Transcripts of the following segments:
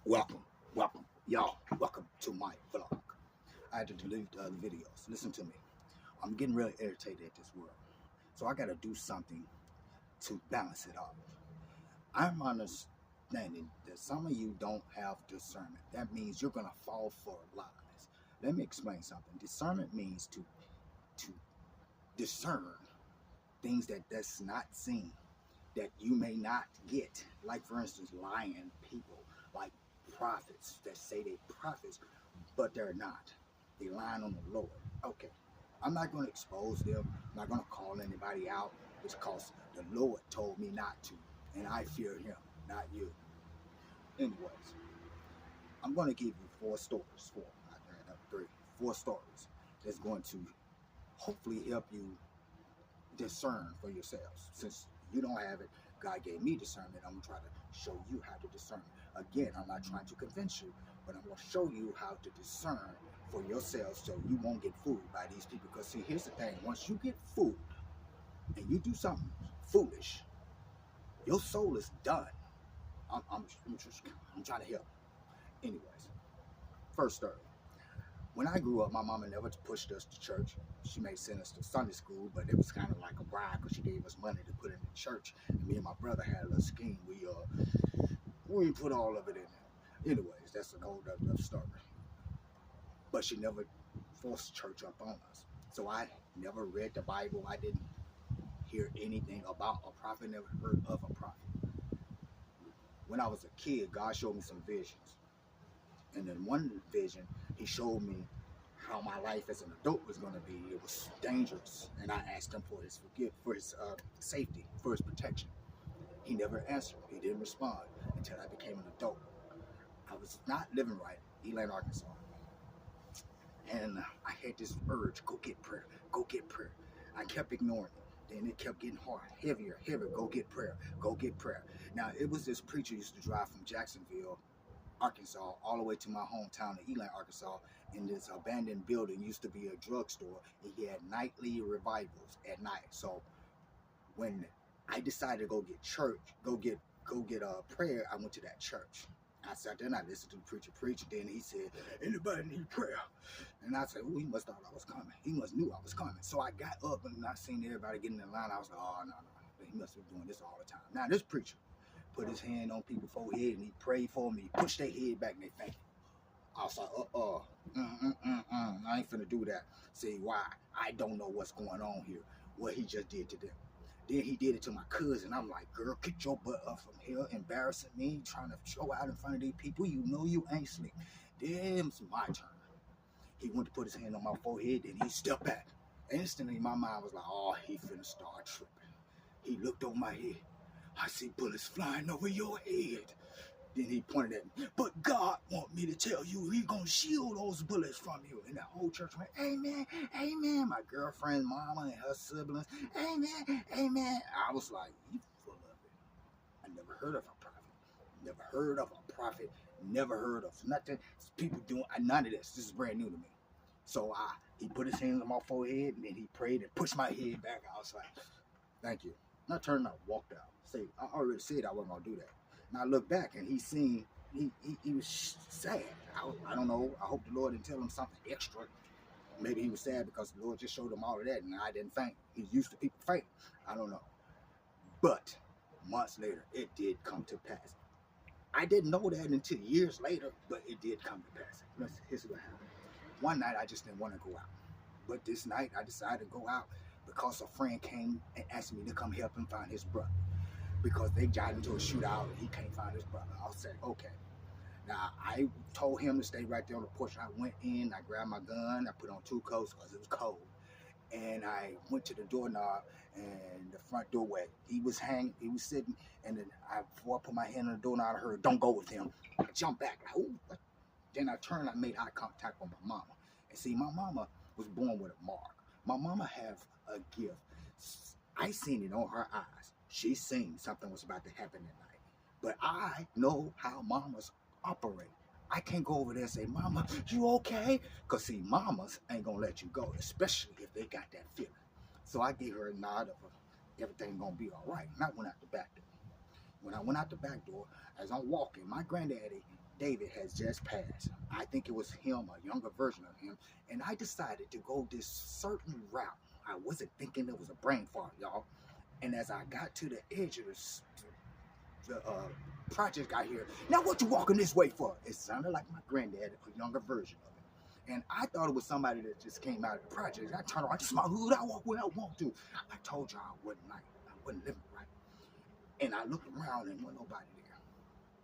Welcome, welcome, y'all. Welcome to my vlog. I had to delete the other videos. Listen to me. I'm getting really irritated at this world. So I got to do something to balance it out. I'm understanding that some of you don't have discernment. That means you're going to fall for lies. Let me explain something. Discernment means to discern things that's not seen, that you may not get. Like, for instance, lying people, like prophets that say they're prophets, but they're not. They lying on the Lord. Okay, I'm not going to expose them. I'm not going to call anybody out because the Lord told me not to, and I fear Him, not you. Anyways, I'm going to give you four stories that's going to hopefully help you discern for yourselves. Since you don't have it, God gave me discernment. I'm going to try to show you how to discern. Again, I'm not trying to convince you, but I'm going to show you how to discern for yourselves so you won't get fooled by these people. Because see, here's the thing. Once you get fooled and you do something foolish, your soul is done. I'm trying to help. Anyways, first story. When I grew up, my mama never pushed us to church. She may send us to Sunday school, but it was kind of like a bribe because she gave us money to put in the church. And me and my brother had a little scheme. We put all of it in there. Anyways, that's an old enough story. But she never forced church up on us. So I never read the Bible. I didn't hear anything about a prophet, never heard of a prophet. When I was a kid, God showed me some visions. And in one vision, He showed me how my life as an adult was going to be. It was dangerous, and I asked Him for His safety, for His protection. He never answered. He didn't respond until I became an adult. I was not living right in Elan, Arkansas, and I had this urge: go get prayer, go get prayer. I kept ignoring it. Then it kept getting hard, heavier, heavier. Go get prayer, go get prayer. Now it was this preacher used to drive from Jacksonville, Arkansas, all the way to my hometown of Elan, Arkansas. In this abandoned building used to be a drugstore, and he had nightly revivals at night. So when I decided to go get church, go get prayer, I went to that church. I sat there and I listened to the preacher preach. Then he said, "Anybody need prayer?" And I said, "Oh, he must thought I was coming. He must knew I was coming." So I got up and I seen everybody getting in line. I was like, "Oh no, no, he must be doing this all the time." Now this preacher put his hand on people's forehead and he prayed for me. He pushed their head back and they fainted. I was like, I ain't finna do that. See why? I don't know what's going on here. What he just did to them. Then he did it to my cousin. I'm like, girl, get your butt up from here, embarrassing me, trying to show out in front of these people. You know you ain't slick. Then it's my turn. He went to put his hand on my forehead, then he stepped back. Instantly, my mind was like, oh, he finna start tripping. He looked over my head. I see bullets flying over your head. Then he pointed at me. But God want me to tell you He gonna shield those bullets from you. And the whole church went, amen, amen. My girlfriend's mama and her siblings, amen, amen. I was like, you full of it. I never heard of a prophet. Never heard of a prophet. Never heard of nothing. People doing none of this. This is brand new to me. So he put his hands on my forehead and then he prayed and pushed my head back. I was like, thank you. And I turned out, walked out. I already said I wasn't gonna do that. And I looked back and he was sad. I don't know. I hope the Lord didn't tell him something extra. Maybe he was sad because the Lord just showed him all of that and I didn't faint. He's used to people fainting. I don't know. But months later, it did come to pass. I didn't know that until years later, but it did come to pass. Here's what happened. One night, I just didn't want to go out. But this night, I decided to go out because a friend came and asked me to come help him find his brother. Because they got into a shootout and he can't find his brother. I said, okay. Now, I told him to stay right there on the porch. I went in, I grabbed my gun, I put on 2 coats because it was cold. And I went to the doorknob and the front doorway. He was sitting, and then before I put my hand on the doorknob, I heard, "Don't go with him." I jumped back, like, ooh. Then I turned, I made eye contact with my mama. And see, my mama was born with a mark. My mama have a gift. I seen it on her eyes. She seen something was about to happen that night. But I know how mamas operate. I can't go over there and say, "Mama, you okay?" Because see, mamas ain't going to let you go, especially if they got that feeling. So I gave her a nod of everything going to be all right. And I went out the back door. When I went out the back door, as I'm walking, my granddaddy David has just passed. I think it was him, a younger version of him, and I decided to go this certain route. I wasn't thinking it was a brain fart, y'all. And as I got to the edge of the project I hear, now what you walking this way for? It sounded like my granddad, a younger version of it. And I thought it was somebody that just came out of the project. I turned around, this is my hood, I walk where I want to. I told y'all I wasn't right. I wasn't living right. And I looked around and wasn't nobody there.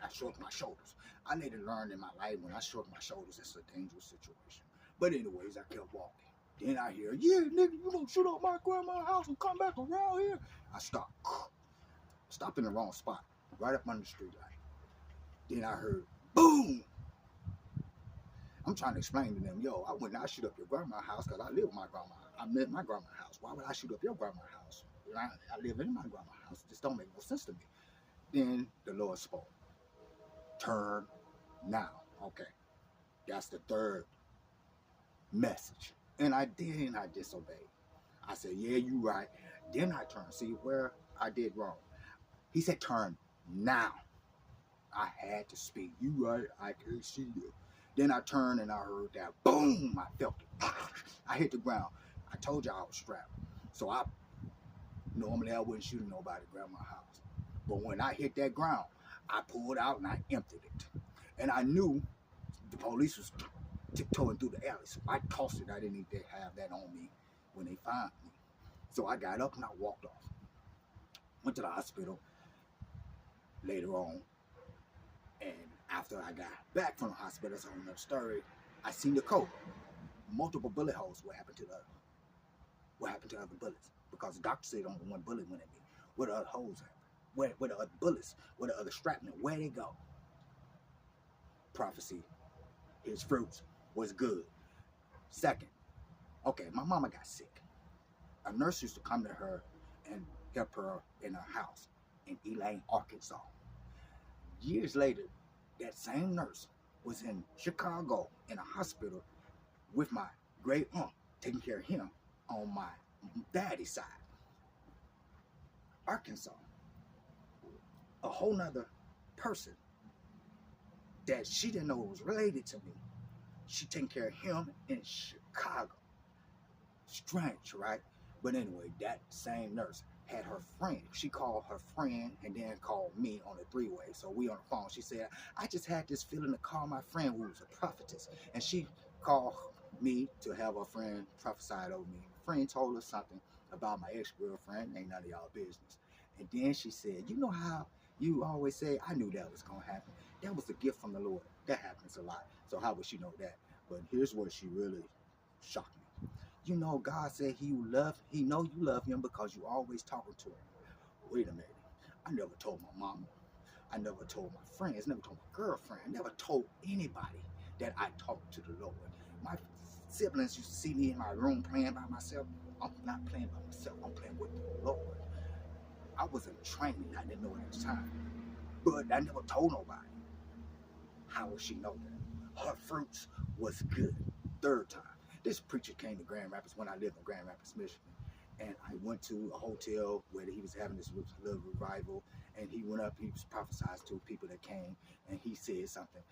I shrugged my shoulders. I later learned in my life when I shrug my shoulders, it's a dangerous situation. But anyways, I kept walking. Then I hear, yeah, nigga, you gonna shoot up my grandma's house and come back around here? I stopped. Stopped in the wrong spot, right up under the street light. Then I heard, boom! I'm trying to explain to them, yo, I would not shoot up your grandma's house because I live with my grandma. I'm in my grandma's house. Why would I shoot up your grandma's house? I live in my grandma's house. This don't make no sense to me. Then the Lord spoke. Turn now. Okay. That's the third message. And I did, and I disobeyed. I said, yeah, you right. Then I turned. See where I did wrong. He said, turn now. I had to speak. You right, I can see you. Then I turned and I heard that boom. I felt it. I hit the ground. I told you I was strapped. So normally I wouldn't shoot nobody at grandma's house. But when I hit that ground, I pulled out and I emptied it. And I knew the police was tiptoeing through the alley. So I tossed it. I didn't need to have that on me when they found me. So I got up and I walked off. Went to the hospital later on. And after I got back from the hospital, that's another story, I seen the coat. Multiple bullet holes. What happened to the other bullets? Because the doctor said only one bullet went at me. Where the other holes at? Where the other bullets? Where the other shrapnel? Where they go? Prophecy. His fruits was good. Second, okay, my mama got sick. A nurse used to come to her and help her in her house in Elaine, Arkansas. Years later, that same nurse was in Chicago in a hospital with my great aunt, taking care of him on my daddy's side. Arkansas, a whole nother person that she didn't know was related to me. She taking care of him in Chicago. Strange, right? But anyway, that same nurse had her friend. She called her friend and then called me on a three-way. So we on the phone. She said, I just had this feeling to call my friend who was a prophetess. And she called me to have her friend prophesied over me. Friend told her something about my ex-girlfriend. Ain't none of y'all business. And then she said, you know how you always say, I knew that was going to happen. That was a gift from the Lord. That happens a lot. So how would she know that? But here's where she really shocked me. You know, God said he know you love him because you always talking to him. Wait a minute. I never told my mama. I never told my friends, never told my girlfriend, never told anybody that I talked to the Lord. My siblings used to see me in my room playing by myself. I'm not playing by myself. I'm playing with the Lord. I was in training. I didn't know it at the time. But I never told nobody. How would she know that? Her fruits was good. Third time. This preacher came to Grand Rapids when I lived in Grand Rapids, Michigan. And I went to a hotel where he was having this little revival. And he went up, he was prophesied to people that came. And he said something.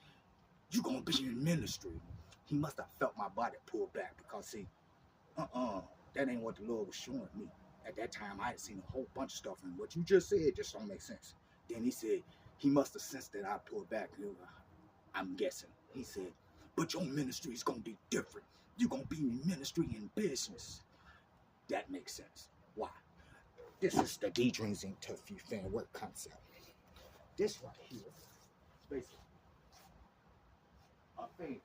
You're going to be in ministry. He must have felt my body pull back because, see, that ain't what the Lord was showing me. At that time, I had seen a whole bunch of stuff. And what you just said just don't make sense. Then he said, he must have sensed that I pulled back. I'm guessing. He said, but your ministry is going to be different. You're going to be in ministry and business. That makes sense. Why? This is the D-Dreams Inc. Tough Few Fan Work concept. This right here is basically a thing.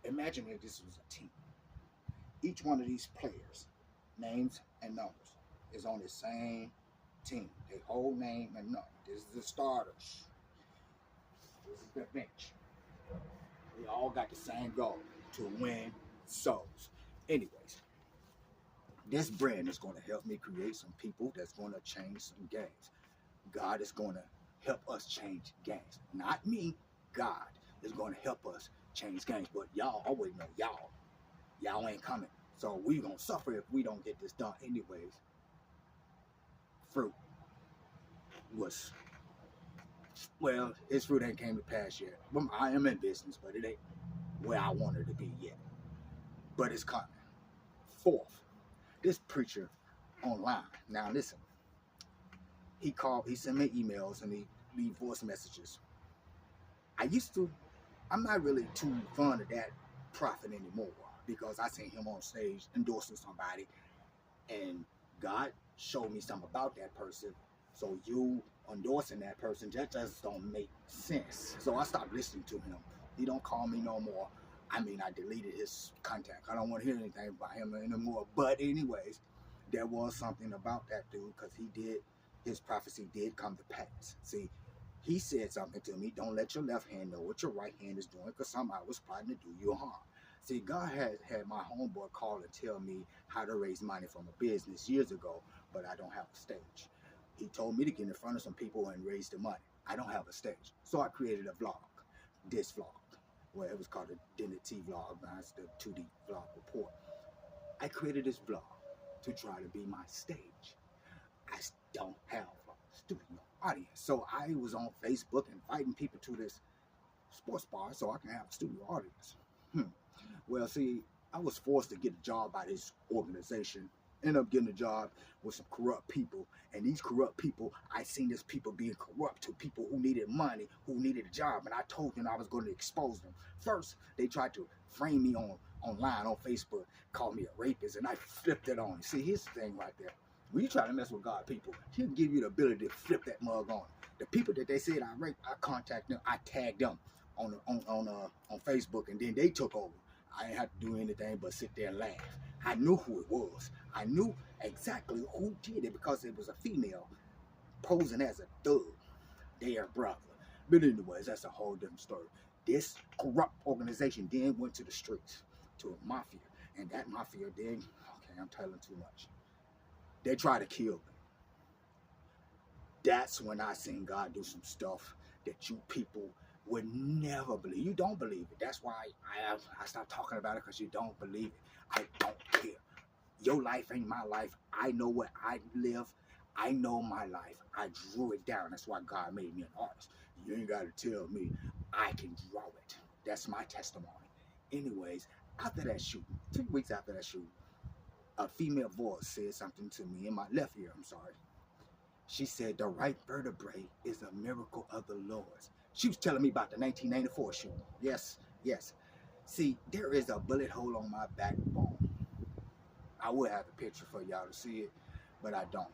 Imagine if this was a team. Each one of these players, names and numbers, is on the same team. Their whole name and number. This is the starters. This is the bench. We all got the same goal, to win souls. Anyways, this brand is going to help me create some people that's going to change some games. God is going to help us change games. Not me. God is going to help us change games. But y'all always know y'all ain't coming. So we going to suffer if we don't get this done. Anyways, fruit was Well, his fruit ain't came to pass yet. I am in business, but it ain't where I wanted to be yet. But it's coming. Fourth, this preacher online. Now listen, he sent me emails, and he leave voice messages. I'm not really too fond of that prophet anymore because I seen him on stage endorsing somebody, and God showed me something about that person. So you endorsing that person, that just don't make sense. So I stopped listening to him. He don't call me no more. I mean, I deleted his contact. I don't want to hear anything about him anymore. But anyways, there was something about that dude because his prophecy did come to pass. See, he said something to me. Don't let your left hand know what your right hand is doing because somebody was plotting to do you harm. See, God has had my homeboy call and tell me how to raise money from a business years ago, but I don't have a stage. He told me to get in front of some people and raise the money. I don't have a stage. So I created a vlog, this vlog. Well, it was called the Identity Vlog, now it's the 2D Vlog Report. I created this vlog to try to be my stage. I don't have a studio audience. So I was on Facebook inviting people to this sports bar so I can have a studio audience. Well, see, I was forced to get a job by this organization. Ended up getting a job with some corrupt people. And these corrupt people, I seen these people being corrupt to people who needed money, who needed a job. And I told them I was going to expose them. First, they tried to frame me online on Facebook, call me a rapist, and I flipped it on. See, here's the thing right there. When you try to mess with God people, he'll give you the ability to flip that mug on. The people that they said I raped, I contacted them, I tagged them on Facebook, and then they took over. I didn't have to do anything but sit there and laugh. I knew who it was. I knew exactly who did it because it was a female posing as a thug, their brother. But anyways, that's a whole different story. This corrupt organization then went to the streets, to a mafia. And that mafia then, okay, I'm telling too much. They tried to kill me. That's when I seen God do some stuff that you people would never believe. You don't believe it. That's why I stopped talking about it, because you don't believe it. I don't care. Your life ain't my life. I know what I live. I know my life. I drew it down. That's why God made me an artist. You ain't got to tell me I can draw it. That's my testimony. Anyways, after that shooting, 2 weeks after that shooting, a female voice said something to me in my left ear. I'm sorry. She said, the right vertebrae is a miracle of the Lord's. She was telling me about the 1994 shooting. Yes, yes. See, there is a bullet hole on my backbone. I would have a picture for y'all to see it, but I don't.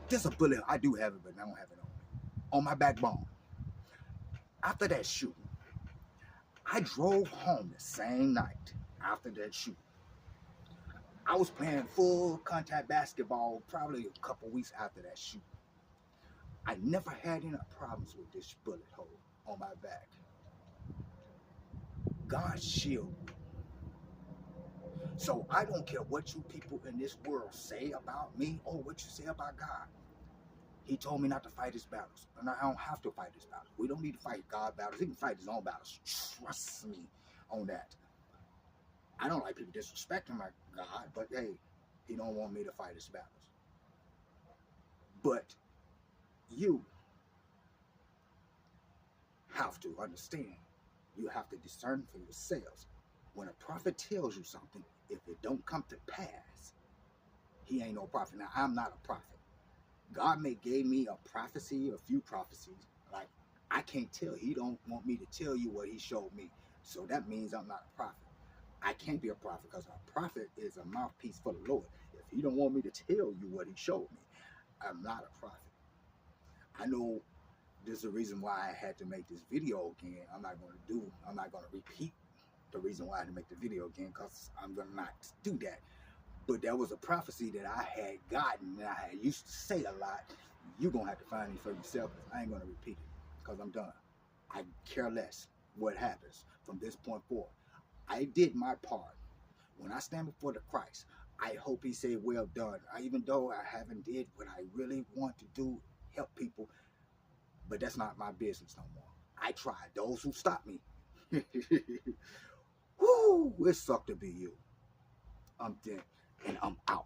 There's a bullet. I do have it, but I don't have it on my backbone. After that shooting, I drove home the same night after that shooting. I was playing full contact basketball probably a couple weeks after that shooting. I never had any problems with this bullet hole on my back. God shielded me. So I don't care what you people in this world say about me or what you say about God. He told me not to fight his battles. And I don't have to fight his battles. We don't need to fight God's battles. He can fight his own battles. Trust me on that. I don't like people disrespecting my God, but hey, he don't want me to fight his battles. But you have to understand. You have to discern for yourselves. When a prophet tells you something, if it don't come to pass, he ain't no prophet. Now, I'm not a prophet. God gave me a prophecy, a few prophecies. Like, I can't tell. He don't want me to tell you what he showed me. So that means I'm not a prophet. I can't be a prophet because a prophet is a mouthpiece for the Lord. If he don't want me to tell you what he showed me, I'm not a prophet. I know there's a reason why I had to make this video again. I'm not going to repeat the reason why I had to make the video again, because I'm going to not do that. But there was a prophecy that I had gotten and I had used to say a lot. You're going to have to find it for yourself, because I ain't going to repeat it, because I'm done. I care less what happens from this point forward. I did my part. When I stand before the Christ, I hope he say, well done. Even though I haven't did what I really want to do, help people, but that's not my business no more. I tried. Those who stopped me. Whoo, it sucked to be you. I'm dead and I'm out.